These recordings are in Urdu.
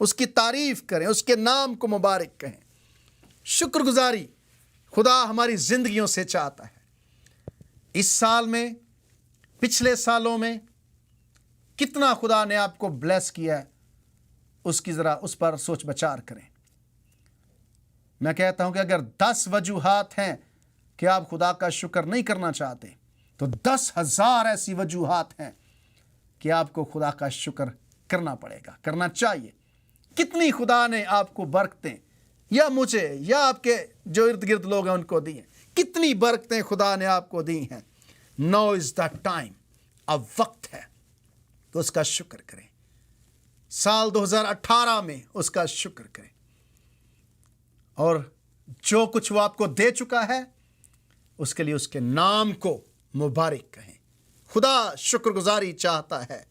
اس کی تعریف کریں، اس کے نام کو مبارک کہیں۔ شکر گزاری خدا ہماری زندگیوں سے چاہتا ہے۔ اس سال میں، پچھلے سالوں میں کتنا خدا نے آپ کو بلیس کیا ہے، اس کی ذرا اس پر سوچ بچار کریں۔ میں کہتا ہوں کہ اگر 10 وجوہات ہیں کہ آپ خدا کا شکر نہیں کرنا چاہتے، تو 10,000 ایسی وجوہات ہیں کہ آپ کو خدا کا شکر کرنا پڑے گا، کرنا چاہیے۔ کتنی خدا نے آپ کو برکتیں، یا مجھے یا آپ کے جو ارد گرد لوگ ہیں ان کو دی ہیں، کتنی برکتیں خدا نے آپ کو دی ہیں۔ نو از دا ٹائم، اب وقت ہے تو اس کا شکر کریں۔ سال 2018 میں اس کا شکر کریں، اور جو کچھ وہ آپ کو دے چکا ہے اس کے لیے اس کے نام کو مبارک کہیں۔ خدا شکر گزاری چاہتا ہے۔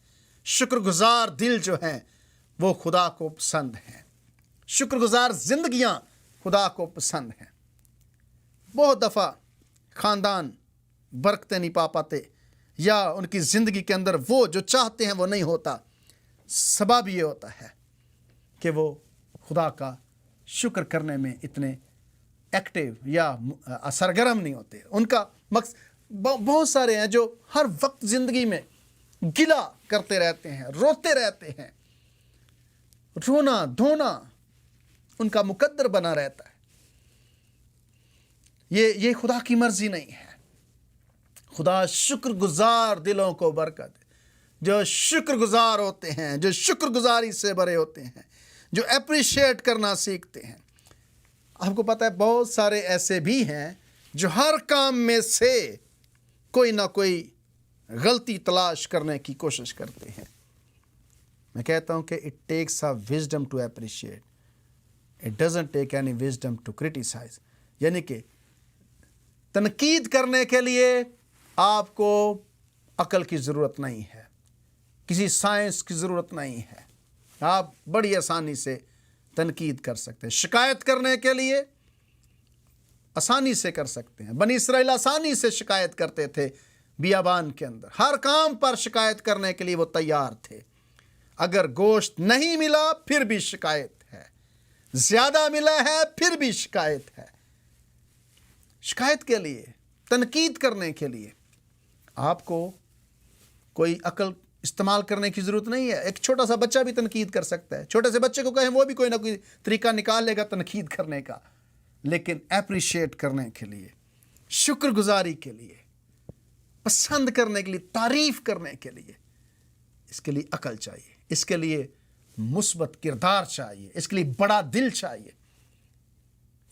شکر گزار دل جو ہیں وہ خدا کو پسند ہیں۔ شکر گزار زندگیاں خدا کو پسند ہیں۔ بہت دفعہ خاندان برکتیں نہیں پا پاتے، یا ان کی زندگی کے اندر وہ جو چاہتے ہیں وہ نہیں ہوتا۔ سبب یہ ہوتا ہے کہ وہ خدا کا شکر کرنے میں اتنے ایکٹیو یا سرگرم نہیں ہوتے۔ ان کا مقصد، بہت سارے ہیں جو ہر وقت زندگی میں گلہ کرتے رہتے ہیں، روتے رہتے ہیں۔ رونا دھونا ان کا مقدر بنا رہتا ہے۔ یہ خدا کی مرضی نہیں ہے۔ خدا شکر گزار دلوں کو برکت دے، جو شکر گزار ہوتے ہیں، جو شکر گزاری سے بھرے ہوتے ہیں، جو اپریشیٹ کرنا سیکھتے ہیں۔ آپ کو پتہ ہے بہت سارے ایسے بھی ہیں جو ہر کام میں سے کوئی نہ کوئی غلطی تلاش کرنے کی کوشش کرتے ہیں۔ میں کہتا ہوں کہ it takes a wisdom to appreciate, it doesn't take any wisdom to criticise. یعنی کہ تنقید کرنے کے لیے آپ کو عقل کی ضرورت نہیں ہے، کسی سائنس کی ضرورت نہیں ہے۔ آپ بڑی آسانی سے تنقید کر سکتے ہیں۔ شکایت کرنے کے لیے آسانی سے کر سکتے ہیں۔ بنی اسرائیل آسانی سے شکایت کرتے تھے بیابان کے اندر، ہر کام پر شکایت کرنے کے لیے وہ تیار تھے۔ اگر گوشت نہیں ملا پھر بھی شکایت ہے، زیادہ ملا ہے پھر بھی شکایت ہے۔ شکایت کے لیے، تنقید کرنے کے لیے آپ کو کوئی عقل استعمال کرنے کی ضرورت نہیں ہے۔ ایک چھوٹا سا بچہ بھی تنقید کر سکتا ہے۔ چھوٹے سے بچے کو کہیں وہ بھی کوئی نہ کوئی طریقہ نکال لے گا تنقید کرنے کا۔ لیکن اپریشیٹ کرنے کے لیے، شکر گزاری کے لیے، پسند کرنے کے لیے، تعریف کرنے کے لیے، اس کے لیے عقل چاہیے، اس کے لیے مثبت کردار چاہیے، اس کے لیے بڑا دل چاہیے،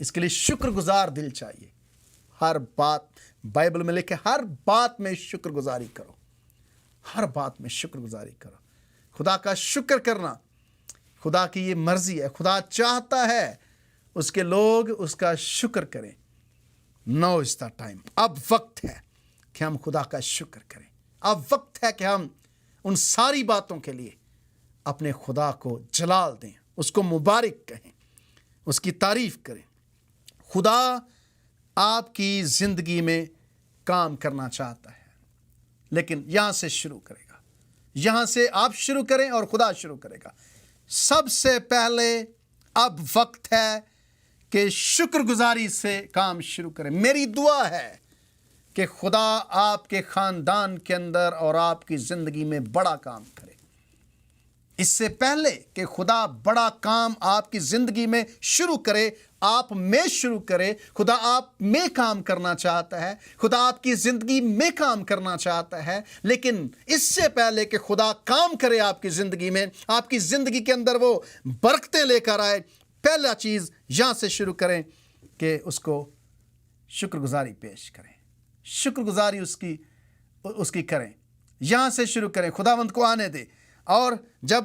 اس کے لیے شکر گزار دل چاہیے۔ ہر بات، بائبل میں لکھے ہر بات میں شکر گزاری کرو، ہر بات میں شکر گزاری کرو۔ خدا کا شکر کرنا خدا کی یہ مرضی ہے۔ خدا چاہتا ہے اس کے لوگ اس کا شکر کریں۔ نو از دا ٹائم، اب وقت ہے کہ ہم خدا کا شکر کریں۔ اب وقت ہے کہ ہم ان ساری باتوں کے لیے اپنے خدا کو جلال دیں، اس کو مبارک کہیں، اس کی تعریف کریں۔ خدا آپ کی زندگی میں کام کرنا چاہتا ہے، لیکن یہاں سے شروع کرے گا۔ یہاں سے آپ شروع کریں اور خدا شروع کرے گا۔ سب سے پہلے اب وقت ہے کہ شکر گزاری سے کام شروع کریں۔ میری دعا ہے کہ خدا آپ کے خاندان کے اندر اور آپ کی زندگی میں بڑا کام کرے۔ اس سے پہلے کہ خدا بڑا کام آپ کی زندگی میں شروع کرے، آپ میں شروع کرے۔ خدا آپ میں کام کرنا چاہتا ہے، خدا آپ کی زندگی میں کام کرنا چاہتا ہے، لیکن اس سے پہلے کہ خدا کام کرے آپ کی زندگی میں، آپ کی زندگی کے اندر وہ برکتیں لے کر آئے، پہلا چیز یہاں سے شروع کریں کہ اس کو شکر گزاری پیش کریں، شکر گزاری اس کی کریں۔ یہاں سے شروع کریں، خداوند کو آنے دیں۔ اور جب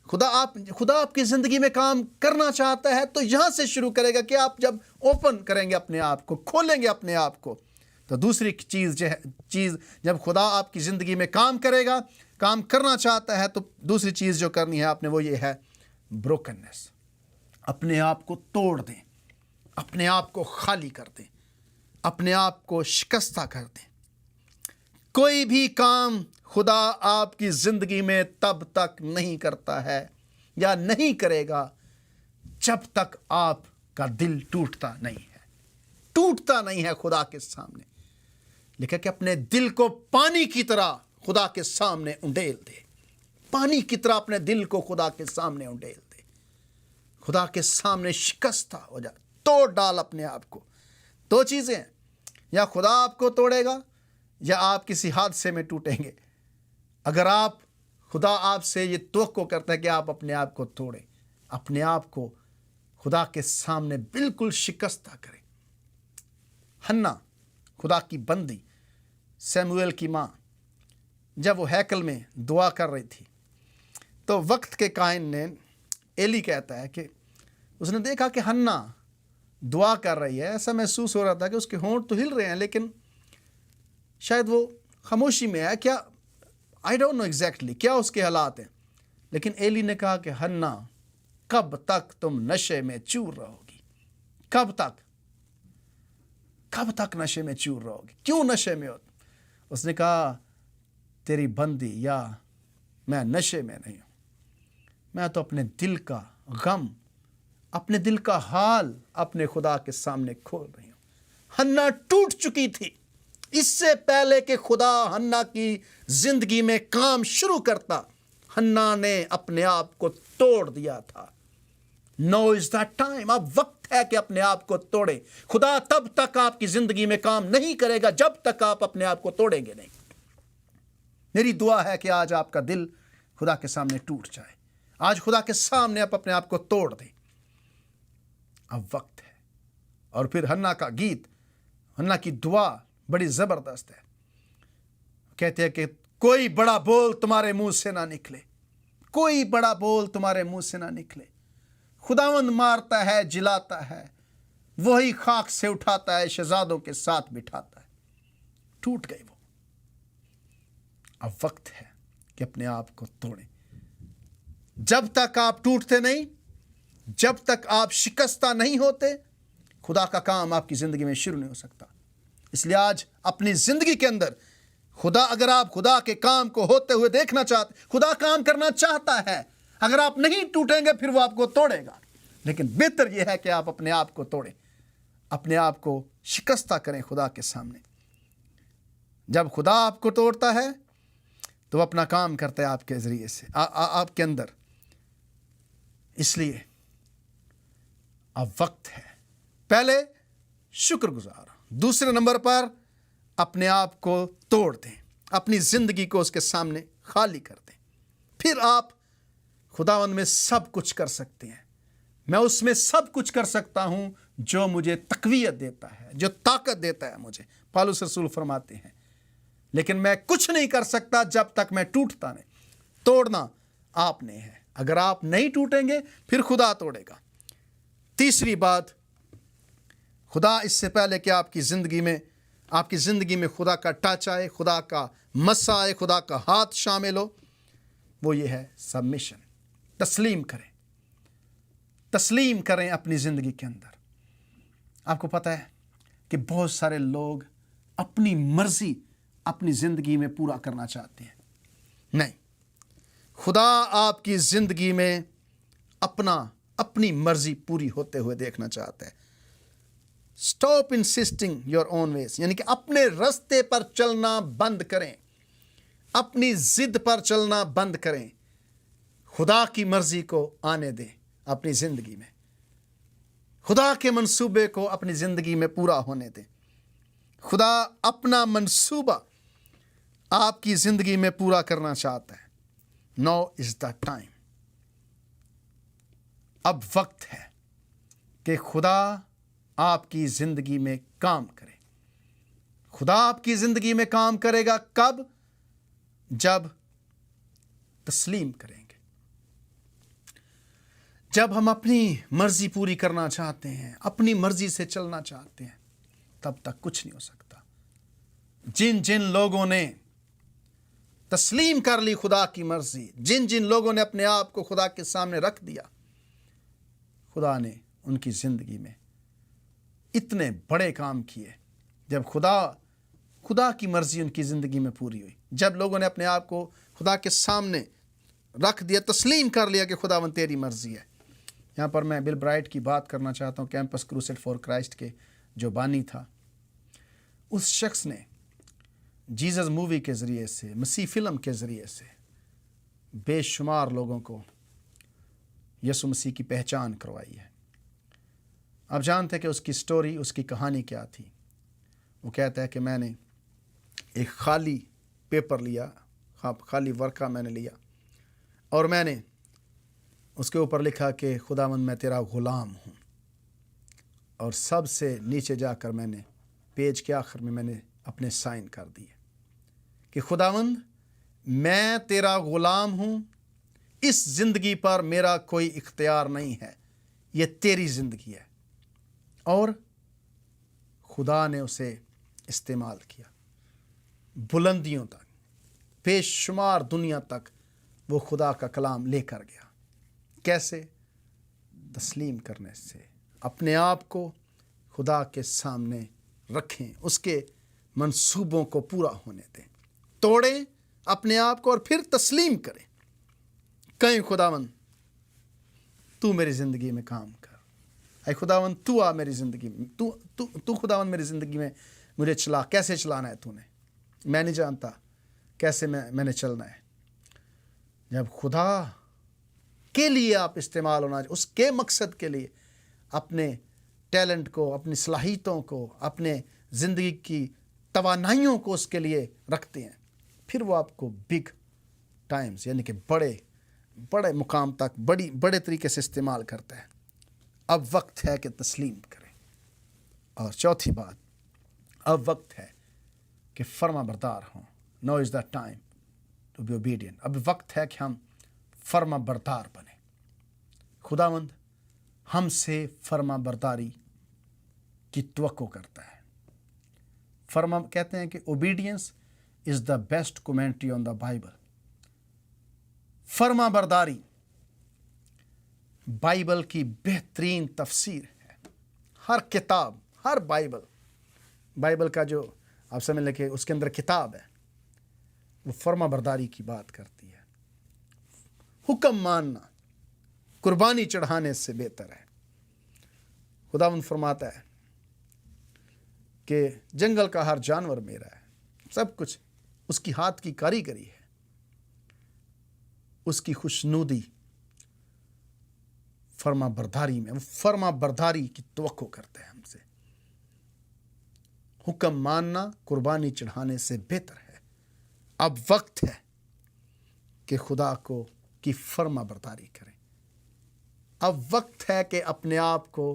خدا آپ کی زندگی میں کام کرنا چاہتا ہے تو یہاں سے شروع کرے گا کہ آپ جب اوپن کریں گے اپنے آپ کو، کھولیں گے اپنے آپ کو، تو دوسری چیز جب خدا آپ کی زندگی میں کام کرے گا، کام کرنا چاہتا ہے، تو دوسری چیز جو کرنی ہے آپ نے وہ یہ ہے بروکننس۔ اپنے آپ کو توڑ دیں، اپنے آپ کو خالی کر دیں، اپنے آپ کو شکستہ کر دیں۔ کوئی بھی کام خدا آپ کی زندگی میں تب تک نہیں کرتا ہے یا نہیں کرے گا جب تک آپ کا دل ٹوٹتا نہیں ہے. ٹوٹتا نہیں ہے خدا کے سامنے. لکھا کہ اپنے دل کو پانی کی طرح خدا کے سامنے انڈیل دے. پانی کی طرح اپنے دل کو خدا کے سامنے انڈیل دے. خدا کے سامنے شکستہ ہو جائے. توڑ ڈال اپنے آپ کو. دو چیزیں ہیں، یا خدا آپ کو توڑے گا یا آپ کسی حادثے میں ٹوٹیں گے. اگر خدا آپ سے یہ توقع کرتا ہے کہ آپ اپنے آپ کو توڑیں، اپنے آپ کو خدا کے سامنے بالکل شکستہ کریں. ہنا خدا کی بندی، سیموئیل کی ماں، جب وہ ہیکل میں دعا کر رہی تھی تو وقت کے کائن نے، ایلی کہتا ہے کہ اس نے دیکھا کہ ہنا دعا کر رہی ہے. ایسا محسوس ہو رہا تھا کہ اس کے ہونٹ تو ہل رہے ہیں لیکن شاید وہ خاموشی میں ہے. کیا آئی ڈونٹ نو ایگزیکٹلی کیا اس کے حالات ہیں. لیکن ایلی نے کہا کہ ہنا کب تک تم نشے میں چور رہو گی؟ کب تک نشے میں چور رہو گی؟ کیوں نشے میں ہو؟ اس نے کہا تیری بندی، یا میں نشے میں نہیں ہوں، میں تو اپنے دل کا غم، اپنے دل کا حال اپنے خدا کے سامنے کھول رہی ہوں. ہنا ٹوٹ چکی تھی. اس سے پہلے کہ خدا ہنا کی زندگی میں کام شروع کرتا، ہنا نے اپنے آپ کو توڑ دیا تھا. نو از دا ٹائم. اب وقت ہے کہ اپنے آپ کو توڑے. خدا تب تک آپ کی زندگی میں کام نہیں کرے گا جب تک آپ اپنے آپ کو توڑیں گے نہیں. میری دعا ہے کہ آج آپ کا دل خدا کے سامنے ٹوٹ جائے. آج خدا کے سامنے آپ اپنے آپ کو توڑ دیں. اب وقت ہے. اور پھر ہنا کا گیت، ہنا کی دعا بڑی زبردست ہے. کہتے ہیں کہ کوئی بڑا بول تمہارے منہ سے نہ نکلے، کوئی بڑا بول تمہارے منہ سے نہ نکلے. خداوند مارتا ہے، جلاتا ہے، وہی خاک سے اٹھاتا ہے، شہزادوں کے ساتھ بٹھاتا ہے. ٹوٹ گئی وہ. اب وقت ہے کہ اپنے آپ کو توڑیں. جب تک آپ ٹوٹتے نہیں، جب تک آپ شکستہ نہیں ہوتے، خدا کا کام آپ کی زندگی میں شروع نہیں ہو سکتا. اس لیے آج اپنی زندگی کے اندر اگر آپ خدا کے کام کو ہوتے ہوئے دیکھنا چاہتے، خدا کام کرنا چاہتا ہے. اگر آپ نہیں ٹوٹیں گے پھر وہ آپ کو توڑے گا. لیکن بہتر یہ ہے کہ آپ اپنے آپ کو توڑیں، اپنے آپ کو شکستہ کریں خدا کے سامنے. جب خدا آپ کو توڑتا ہے تو وہ اپنا کام کرتا ہے آپ کے ذریعے سے، آپ کے اندر. اس لیے اب وقت ہے. پہلے شکر گزار. دوسرے نمبر پر اپنے آپ کو توڑ دیں، اپنی زندگی کو اس کے سامنے خالی کر دیں. پھر آپ خداوند میں سب کچھ کر سکتے ہیں. میں اس میں سب کچھ کر سکتا ہوں جو مجھے تقویت دیتا ہے، جو طاقت دیتا ہے مجھے. پالوس رسول فرماتے ہیں لیکن میں کچھ نہیں کر سکتا جب تک میں ٹوٹتا نہیں. توڑنا آپ نے ہے. اگر آپ نہیں ٹوٹیں گے پھر خدا توڑے گا. تیسری بات، خدا اس سے پہلے کہ آپ کی زندگی میں خدا کا ٹچ آئے، خدا کا مس آئے، خدا کا ہاتھ شامل ہو، وہ یہ ہے سبمیشن. تسلیم کریں اپنی زندگی کے اندر. آپ کو پتہ ہے کہ بہت سارے لوگ اپنی مرضی اپنی زندگی میں پورا کرنا چاہتے ہیں. نہیں، خدا آپ کی زندگی میں اپنی مرضی پوری ہوتے ہوئے دیکھنا چاہتا ہے. اسٹاپ انسسٹنگ یور اون ویز، یعنی کہ اپنے رستے پر چلنا بند کریں، اپنی ضد پر چلنا بند کریں. خدا کی مرضی کو آنے دیں اپنی زندگی میں. خدا کے منصوبے کو اپنی زندگی میں پورا ہونے دیں. خدا اپنا منصوبہ آپ کی زندگی میں پورا کرنا چاہتا ہے. نو از دا ٹائم. اب وقت ہے کہ خدا آپ کی زندگی میں کام کرے. خدا آپ کی زندگی میں کام کرے گا کب؟ جب تسلیم کریں گے. جب ہم اپنی مرضی پوری کرنا چاہتے ہیں، اپنی مرضی سے چلنا چاہتے ہیں، تب تک کچھ نہیں ہو سکتا. جن لوگوں نے تسلیم کر لی خدا کی مرضی، جن لوگوں نے اپنے آپ کو خدا کے سامنے رکھ دیا، خدا نے ان کی زندگی میں اتنے بڑے کام کیے. جب خدا خدا کی مرضی ان کی زندگی میں پوری ہوئی. جب لوگوں نے اپنے آپ کو خدا کے سامنے رکھ دیا, تسلیم کر لیا کہ خداوند تیری مرضی ہے. یہاں پر میں بل برائٹ کی بات کرنا چاہتا ہوں, کیمپس کروسیڈ فار کرائسٹ کے جو بانی تھا. اس شخص نے جیزس مووی کے ذریعے سے, مسیح فلم کے ذریعے سے بے شمار لوگوں کو یسوع مسیح کی پہچان کروائی ہے. آپ جانتے ہیں کہ اس کی سٹوری, اس کی کہانی کیا تھی. وہ کہتا ہے کہ میں نے ایک خالی پیپر لیا, خالی ورقہ میں نے لیا, اور میں نے اس کے اوپر لکھا کہ خداوند میں تیرا غلام ہوں. اور سب سے نیچے جا کر میں نے پیج کے آخر میں نے اپنے سائن کر دیے کہ خداوند میں تیرا غلام ہوں, اس زندگی پر میرا کوئی اختیار نہیں ہے, یہ تیری زندگی ہے. اور خدا نے اسے استعمال کیا بلندیوں تک, بے شمار دنیا تک وہ خدا کا کلام لے کر گیا. کیسے؟ تسلیم کرنے سے. اپنے آپ کو خدا کے سامنے رکھیں, اس کے منصوبوں کو پورا ہونے دیں, توڑیں اپنے آپ کو اور پھر تسلیم کریں. کہیں خداوند تو میری زندگی میں کام کر, اے خداوند تو آ میری زندگی میں, تو خداوند میری زندگی میں مجھے چلا. کیسے چلانا ہے تو نے, میں نہیں جانتا کیسے میں نے چلنا ہے. جب خدا کے لیے آپ استعمال ہونا, اس کے مقصد کے لیے اپنے ٹیلنٹ کو, اپنی صلاحیتوں کو, اپنے زندگی کی توانائیوں کو اس کے لیے رکھتے ہیں, پھر وہ آپ کو بگ ٹائمز یعنی کہ بڑے مقام تک بڑے طریقے سے استعمال کرتا ہے. اب وقت ہے کہ تسلیم کریں. اور چوتھی بات, اب وقت ہے کہ فرما بردار ہوں. Now is the time to be obedient. اب وقت ہے کہ ہم فرما بردار بنیں. خداوند ہم سے فرما برداری کی توقع کرتا ہے. کہتے ہیں کہ obedience is the best commentary on the Bible. فرما برداری بائبل کی بہترین تفسیر ہے. ہر کتاب, ہر بائبل کا جو آپ سمجھ لیں کہ اس کے اندر کتاب ہے, وہ فرما برداری کی بات کرتی ہے. حکم ماننا قربانی چڑھانے سے بہتر ہے. خداوند فرماتا ہے کہ جنگل کا ہر جانور میرا ہے, سب کچھ اس کی ہاتھ کی کاریگری ہے. اس کی خوشنودی فرما برداری میں, وہ فرما برداری کی توقع کرتا ہے ہم سے. حکم ماننا قربانی چڑھانے سے بہتر ہے. اب وقت ہے کہ خدا کی فرما برداری کریں. اب وقت ہے کہ اپنے آپ کو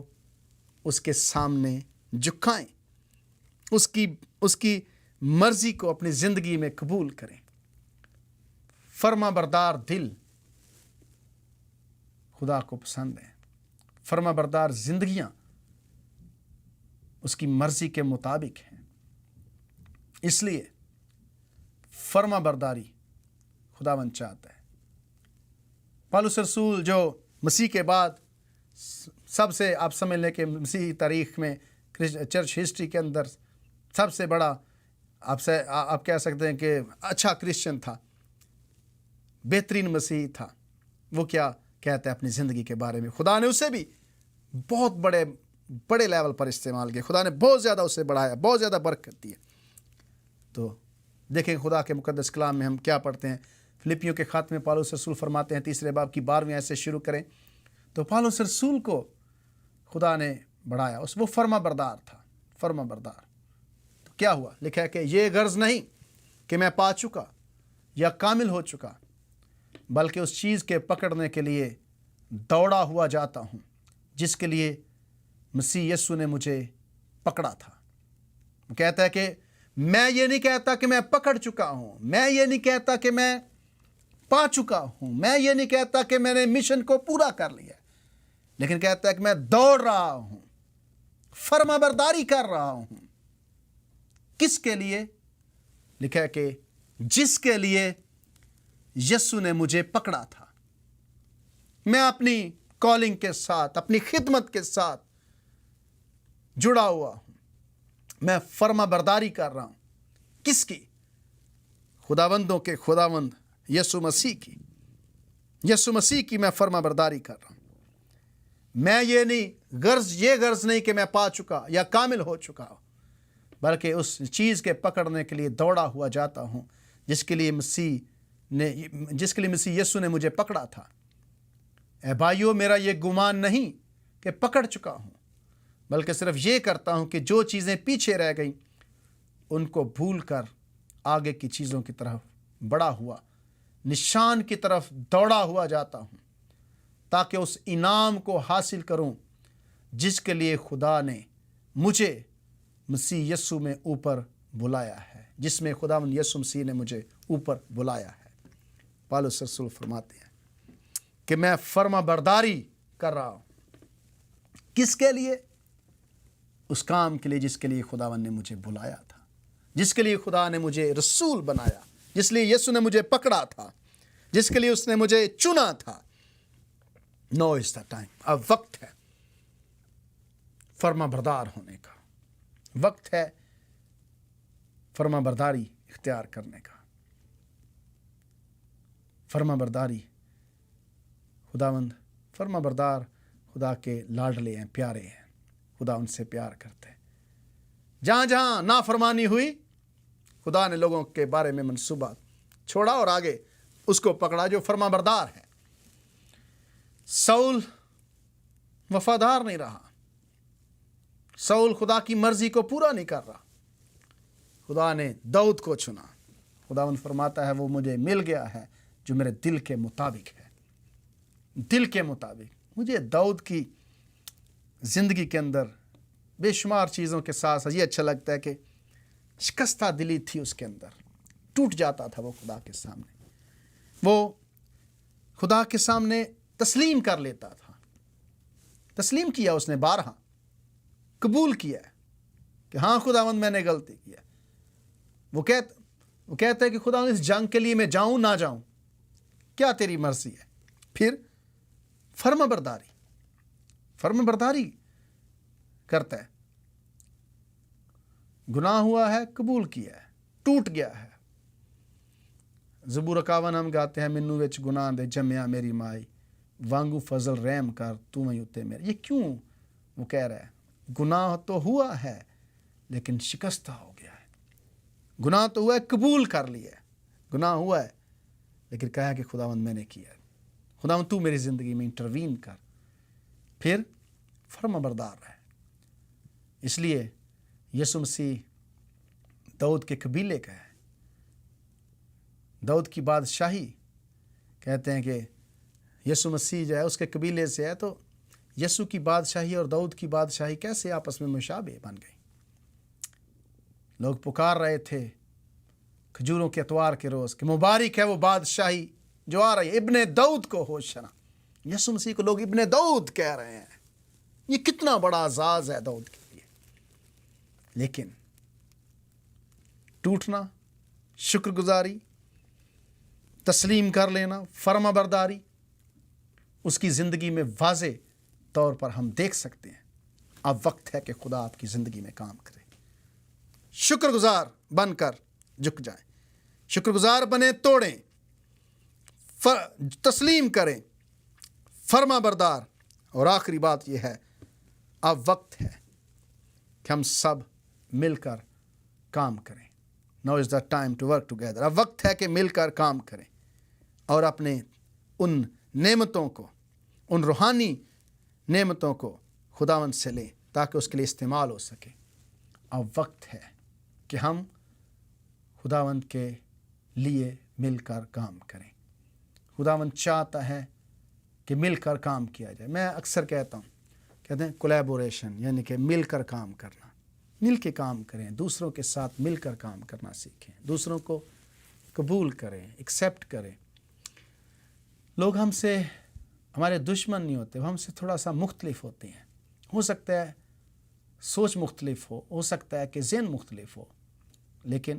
اس کے سامنے جھکائیں, اس کی مرضی کو اپنی زندگی میں قبول کریں. فرما بردار دل خدا کو پسند ہے. فرما بردار زندگیاں اس کی مرضی کے مطابق ہیں. اس لیے فرما برداری خداوند چاہتا ہے. پالوس رسول جو مسیح کے بعد سب سے, آپ سمجھ لیں کہ مسیحی تاریخ میں, چرچ ہسٹری کے اندر سب سے بڑا آپ کہہ سکتے ہیں کہ اچھا کرسچن تھا, بہترین مسیحی تھا. وہ کیا کہتا ہے اپنی زندگی کے بارے میں؟ خدا نے اسے بھی بہت بڑے لیول پر استعمال کیا. خدا نے بہت زیادہ اسے بڑھایا, بہت زیادہ برکت دی. تو دیکھیں خدا کے مقدس کلام میں ہم کیا پڑھتے ہیں. فلپیوں کے خط میں پالوس رسول فرماتے ہیں 3 باب کی 12ویں آیت سے شروع کریں تو پالوس رسول کو خدا نے بڑھایا. وہ فرما بردار تھا, فرما بردار. تو کیا ہوا؟ لکھا ہے کہ یہ غرض نہیں کہ میں پا چکا یا کامل ہو چکا, بلکہ اس چیز کے پکڑنے کے لیے دوڑا ہوا جاتا ہوں جس کے لیے مسیح یسوع نے مجھے پکڑا تھا. وہ کہتا ہے کہ میں یہ نہیں کہتا کہ میں پکڑ چکا ہوں, میں یہ نہیں کہتا کہ میں پا چکا ہوں, میں یہ نہیں کہتا کہ میں نے مشن کو پورا کر لیا, لیکن کہتا ہے کہ میں دوڑ رہا ہوں, فرما برداری کر رہا ہوں. کس کے لیے؟ لکھا ہے کہ جس کے لیے یسوع نے مجھے پکڑا تھا. میں اپنی کالنگ کے ساتھ, اپنی خدمت کے ساتھ جڑا ہوا ہوں. میں فرما برداری کر رہا ہوں. کس کی؟ خداوندوں کے خداوند یسوع مسیح کی. یسوع مسیح کی میں فرما برداری کر رہا ہوں. میں یہ غرض نہیں کہ میں پا چکا یا کامل ہو چکا ہوں، بلکہ اس چیز کے پکڑنے کے لیے دوڑا ہوا جاتا ہوں جس کے لیے مسیح یسوع نے مجھے پکڑا تھا. اے بھائیو، میرا یہ گمان نہیں کہ پکڑ چکا ہوں، بلکہ صرف یہ کرتا ہوں کہ جو چیزیں پیچھے رہ گئیں ان کو بھول کر آگے کی چیزوں کی طرف بڑا ہوا نشان کی طرف دوڑا ہوا جاتا ہوں، تاکہ اس انعام کو حاصل کروں جس کے لیے خدا نے مجھے مسیح یسوع میں اوپر بلایا ہے، جس میں خداوند یسوع مسیح نے مجھے اوپر بلایا ہے. پالوس رسول فرماتے ہیں کہ میں فرما برداری کر رہا ہوں. کس کے لیے؟ اس کام کے لیے جس کے لیے خداوند نے مجھے بلایا تھا، جس کے لیے خدا نے مجھے رسول بنایا، جس لیے یسوع نے مجھے پکڑا تھا، جس کے لیے اس نے مجھے چنا تھا. نو از دا ٹائم. اب وقت ہے فرما بردار ہونے کا، وقت ہے فرما برداری اختیار کرنے کا. فرما برداری، خداوند فرما بردار خدا کے لاڈلے ہیں، پیارے ہیں. خدا ان سے پیار کرتے ہیں. جہاں جہاں نافرمانی ہوئی، خدا نے لوگوں کے بارے میں منصوبہ چھوڑا اور آگے اس کو پکڑا جو فرما بردار ہے. ساؤل وفادار نہیں رہا، ساؤل خدا کی مرضی کو پورا نہیں کر رہا. خدا نے داؤد کو چنا. خداوند فرماتا ہے وہ مجھے مل گیا ہے جو میرے دل کے مطابق ہے. دل کے مطابق. مجھے داؤد کی زندگی کے اندر بے شمار چیزوں کے ساتھ یہ اچھا لگتا ہے کہ شکستہ دلی تھی اس کے اندر. ٹوٹ جاتا تھا وہ خدا کے سامنے، وہ خدا کے سامنے تسلیم کر لیتا تھا. تسلیم کیا اس نے، بارہا قبول کیا کہ ہاں خداوند میں نے غلطی کیا. وہ کہتا ہے کہ خداوند اس جنگ کے لیے میں جاؤں نہ جاؤں، کیا تیری مرضی ہے. پھر فرما برداری کرتا ہے. گناہ ہوا ہے، قبول کیا ہے، ٹوٹ گیا ہے. زبور 51 ہم گاتے ہیں، مینوں وچ گناہ دے جمیا میری مائی، وانگو فضل رحم کر تو میں اتے میرے. یہ کیوں وہ کہہ رہا ہے؟ گناہ تو ہوا ہے لیکن شکستہ ہو گیا ہے. گناہ تو ہوا ہے، قبول کر لیا ہے. گناہ ہوا ہے لیکن کہا کہ خداوند میں نے کیا ہے، خداوند تو میری زندگی میں انٹروین کر. پھر فرما بردار رہے. اس لیے یسوع مسیح داؤد کے قبیلے کا ہے. داؤد کی بادشاہی کہتے ہیں کہ یسوع مسیح جو ہے اس کے قبیلے سے ہے، تو یسوع کی بادشاہی اور داؤد کی بادشاہی کیسے آپس میں مشابہ بن گئی؟ لوگ پکار رہے تھے کھجوروں کے اتوار کے روز کہ مبارک ہے وہ بادشاہی جو آ رہی ہے، ابن داؤد کو ہوشنا. یسوع مسیح کو لوگ ابن داؤد کہہ رہے ہیں. یہ کتنا بڑا اعزاز ہے داؤد کے لیے. لیکن ٹوٹنا، شکر گزاری، تسلیم کر لینا، فرما برداری اس کی زندگی میں واضح طور پر ہم دیکھ سکتے ہیں. اب وقت ہے کہ خدا آپ کی زندگی میں کام کرے. شکر گزار بن کر جھک جائیں، شکر گزار بنے، توڑیں، تسلیم کریں، فرما بردار. اور آخری بات یہ ہے، اب وقت ہے کہ ہم سب مل کر کام کریں. Now is the time to work together. اب وقت ہے کہ مل کر کام کریں اور اپنے ان نعمتوں کو، ان روحانی نعمتوں کو خداوند سے لیں تاکہ اس کے لیے استعمال ہو سکے. اب وقت ہے کہ ہم خداوند کے لیے مل کر کام کریں. خداوند چاہتا ہے کہ مل کر کام کیا جائے. میں اکثر کہتے ہیں کولیبوریشن، یعنی کہ مل کر کام کرنا. مل کے کام کریں، دوسروں کے ساتھ مل کر کام کرنا سیکھیں، دوسروں کو قبول کریں، ایکسیپٹ کریں. لوگ ہم سے ہمارے دشمن نہیں ہوتے، وہ ہم سے تھوڑا سا مختلف ہوتے ہیں. ہو سکتا ہے سوچ مختلف ہو سکتا ہے کہ ذہن مختلف ہو، لیکن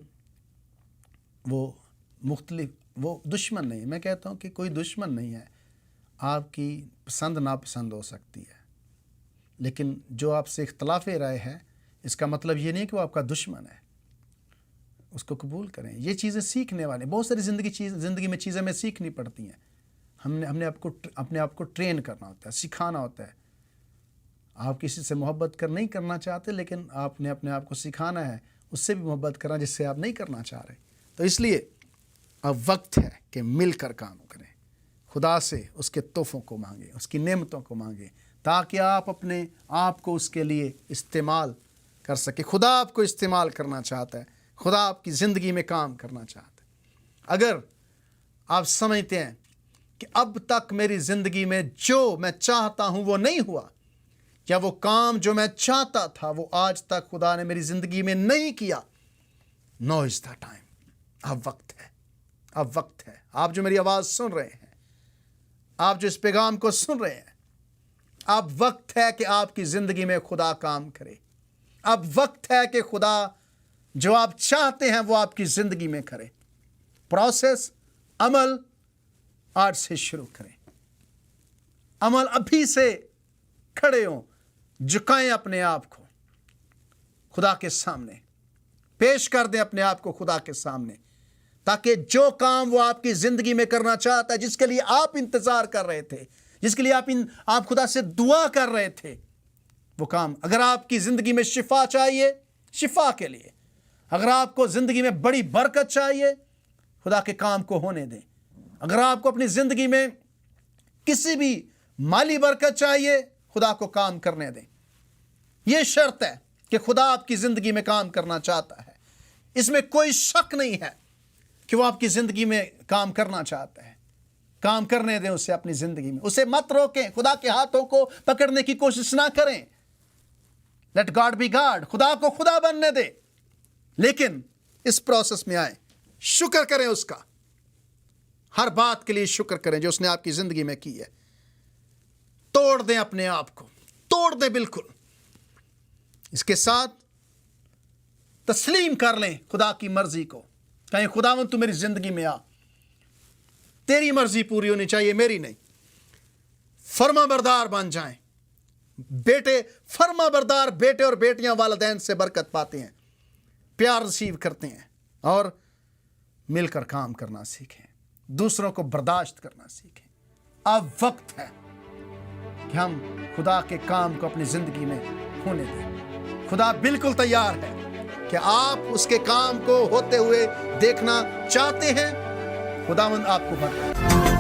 وہ دشمن نہیں. میں کہتا ہوں کہ کوئی دشمن نہیں ہے. آپ کی پسند ناپسند ہو سکتی ہے، لیکن جو آپ سے اختلاف رائے ہے اس کا مطلب یہ نہیں کہ وہ آپ کا دشمن ہے. اس کو قبول کریں. یہ چیزیں سیکھنے والے بہت ساری زندگی میں چیزیں ہمیں سیکھنی پڑتی ہیں. ہم نے اپنے آپ کو ٹرین کرنا ہوتا ہے, سکھانا ہوتا ہے. آپ کسی سے محبت نہیں کرنا چاہتے, لیکن آپ نے اپنے آپ کو سکھانا ہے اس سے بھی محبت کرنا جس سے آپ نہیں کرنا چاہ رہے. تو اس لیے اب وقت ہے کہ مل کر کام کریں, خدا سے اس کے تحفوں کو مانگیں, اس کی نعمتوں کو مانگیں, تاکہ آپ اپنے آپ کو اس کے لیے استعمال کر سکیں. خدا آپ کو استعمال کرنا چاہتا ہے, خدا آپ کی زندگی میں کام کرنا چاہتا ہے. اگر آپ سمجھتے ہیں کہ اب تک میری زندگی میں جو میں چاہتا ہوں وہ نہیں ہوا, یا وہ کام جو میں چاہتا تھا وہ آج تک خدا نے میری زندگی میں نہیں کیا, نو از دا ٹائم. اب وقت ہے, اب وقت ہے. آپ جو میری آواز سن رہے ہیں, آپ جو اس پیغام کو سن رہے ہیں, اب وقت ہے کہ آپ کی زندگی میں خدا کام کرے. اب وقت ہے کہ خدا جو آپ چاہتے ہیں وہ آپ کی زندگی میں کرے. پروسیس, عمل آج سے شروع کریں. عمل ابھی سے کھڑے ہوں, جھکائیں اپنے آپ کو خدا کے سامنے, پیش کر دیں اپنے آپ کو خدا کے سامنے, تاکہ جو کام وہ آپ کی زندگی میں کرنا چاہتا ہے, جس کے لیے آپ انتظار کر رہے تھے, جس کے لیے آپ خدا سے دعا کر رہے تھے, وہ کام. اگر آپ کی زندگی میں شفا چاہیے, شفا کے لیے. اگر آپ کو زندگی میں بڑی برکت چاہیے, خدا کے کام کو ہونے دیں. اگر آپ کو اپنی زندگی میں کسی بھی مالی برکت چاہیے, خدا کو کام کرنے دیں. یہ شرط ہے کہ خدا آپ کی زندگی میں کام کرنا چاہتا ہے. اس میں کوئی شک نہیں ہے کہ وہ آپ کی زندگی میں کام کرنا چاہتا ہے. کام کرنے دیں اسے اپنی زندگی میں. اسے مت روکیں, خدا کے ہاتھوں کو پکڑنے کی کوشش نہ کریں. لیٹ گاڈ بی گاڈ, خدا کو خدا بننے دیں. لیکن اس پروسیس میں آئیں, شکر کریں اس کا. ہر بات کے لیے شکر کریں جو اس نے آپ کی زندگی میں کی ہے. توڑ دیں اپنے آپ کو, توڑ دیں بالکل. اس کے ساتھ تسلیم کر لیں خدا کی مرضی کو. کہیں خداوند تو میری زندگی میں آ, تیری مرضی پوری ہونی چاہیے, میری نہیں. فرما بردار بن جائیں. بیٹے فرما بردار بیٹے اور بیٹیاں والدین سے برکت پاتے ہیں, پیار ریسیو کرتے ہیں, اور مل کر کام کرنا سیکھیں, دوسروں کو برداشت کرنا سیکھیں. اب وقت ہے کہ ہم خدا کے کام کو اپنی زندگی میں ہونے دیں. خدا بالکل تیار ہے کہ آپ اس کے کام کو ہوتے ہوئے دیکھنا چاہتے ہیں. خداوند آپ کو برکت دے.